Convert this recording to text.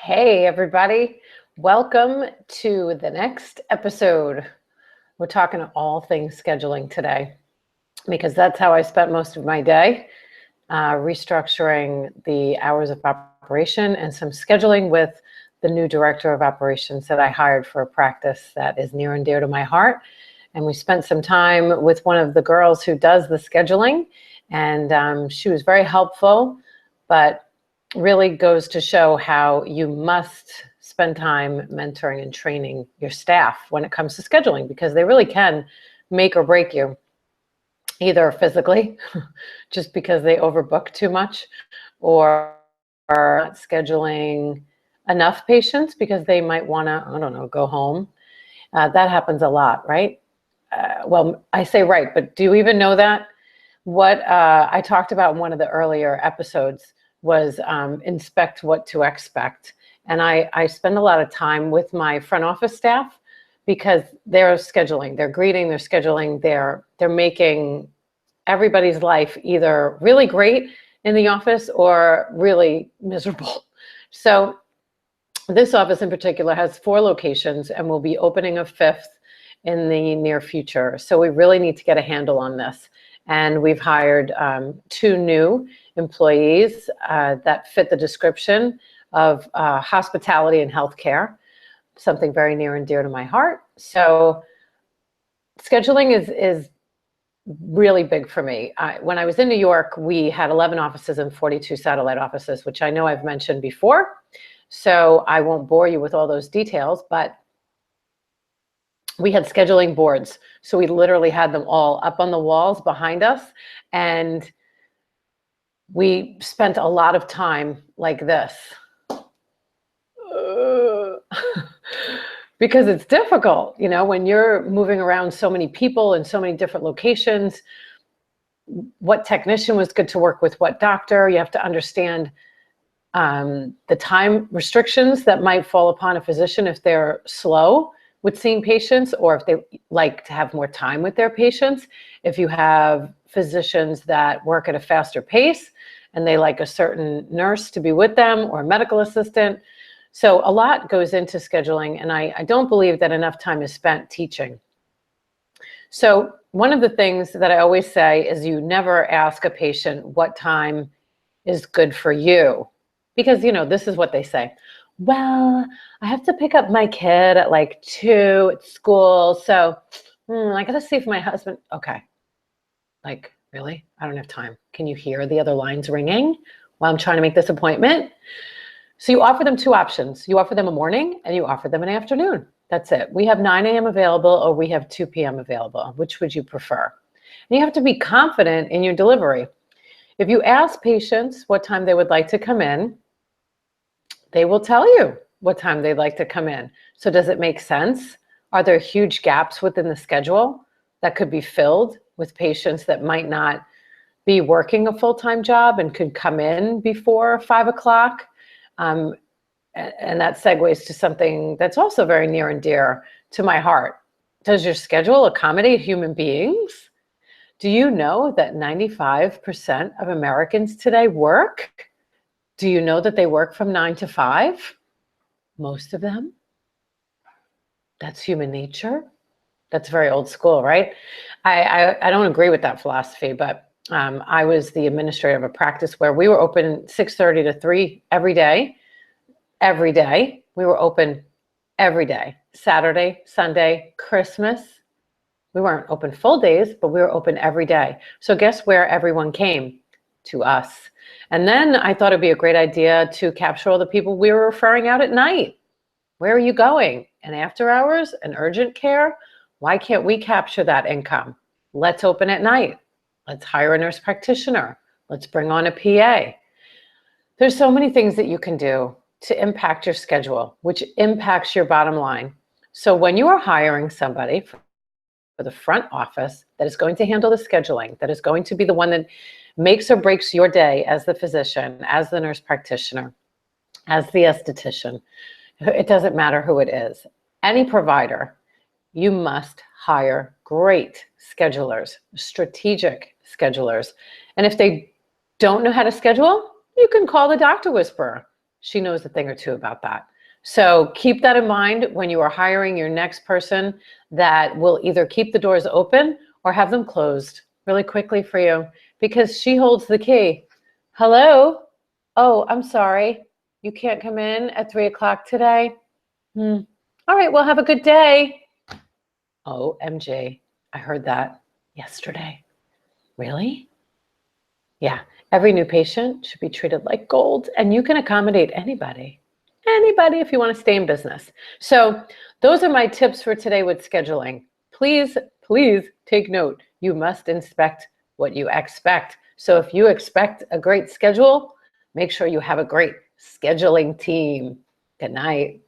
Hey, everybody. Welcome to the next episode. We're talking all things scheduling today because that's how I spent most of my day, restructuring the hours of operation and some scheduling with the new director of operations that I hired for a practice that is near and dear to my heart. And we spent some time with one of the girls who does the scheduling, and she was very helpful, but really goes to show how you must spend time mentoring and training your staff when it comes to scheduling, because they really can make or break you, either physically, just because they overbook too much, or not scheduling enough patients because they might want to, I don't know, go home. That happens a lot, right? Well, I say right, but do you even know that? What I talked about in one of the earlier episodes was inspect what to expect. And I spend a lot of time with my front office staff because they're scheduling, they're greeting, they're scheduling, they're making everybody's life either really great in the office or really miserable. So this office in particular has 4 locations and will be opening a 5th in the near future. So we really need to get a handle on this. And we've hired 2 new employees that fit the description of hospitality and healthcare, something very near and dear to my heart. So scheduling is really big for me. When I was in New York, we had 11 offices and 42 satellite offices, which I know I've mentioned before. So I won't bore you with all those details, but we had scheduling boards. So we literally had them all up on the walls behind us. And we spent a lot of time like this. Because it's difficult, you know, when you're moving around so many people in so many different locations, what technician was good to work with what doctor. You have to understand the time restrictions that might fall upon a physician if they're slow with seeing patients, or if they like to have more time with their patients. If you have physicians that work at a faster pace and they like a certain nurse to be with them or a medical assistant. So a lot goes into scheduling, and I don't believe that enough time is spent teaching. So one of the things that I always say is you never ask a patient what time is good for you, because, you know, this is what they say. Well, I have to pick up my kid at like 2 at school. So I got to see if my husband, okay. Like, really? I don't have time. Can you hear the other lines ringing while I'm trying to make this appointment? So you offer them 2 options. You offer them a morning and you offer them an afternoon. That's it. We have 9 a.m. available or we have 2 p.m. available. Which would you prefer? And you have to be confident in your delivery. If you ask patients what time they would like to come in, they will tell you what time they'd like to come in. So does it make sense? Are there huge gaps within the schedule that could be filled with patients that might not be working a full-time job and could come in before 5 o'clock? And that segues to something that's also very near and dear to my heart. Does your schedule accommodate human beings? Do you know that 95% of Americans today work? Do you know that they work from 9 to 5? Most of them. That's human nature. That's very old school, right? I don't agree with that philosophy, but I was the administrator of a practice where we were open 6:30 to 3 every day. Every day. We were open every day. Saturday, Sunday, Christmas. We weren't open full days, but we were open every day. So guess where everyone came? To us. And then I thought it'd be a great idea to capture all the people we were referring out at night. Where are you going? And after hours and urgent care? Why can't we capture that income? Let's open at night. Let's hire a nurse practitioner. Let's bring on a PA. There's so many things that you can do to impact your schedule, which impacts your bottom line. So when you are hiring somebody for the front office that is going to handle the scheduling, that is going to be the one that makes or breaks your day as the physician, as the nurse practitioner, as the esthetician, it doesn't matter who it is. Any provider, you must hire great schedulers, strategic schedulers. And if they don't know how to schedule, you can call the doctor whisperer. she knows a thing or two about that. So keep that in mind when you are hiring your next person that will either keep the doors open or have them closed really quickly for you, because she holds the key. Hello? Oh, I'm sorry. You can't come in at 3 o'clock today? All right, well, have a good day. OMG, I heard that yesterday. Really? Yeah, every new patient should be treated like gold, and you can accommodate anybody if you want to stay in business. So those are my tips for today with scheduling. Please take note. You must inspect what you expect. So if you expect a great schedule, make sure you have a great scheduling team. Good night.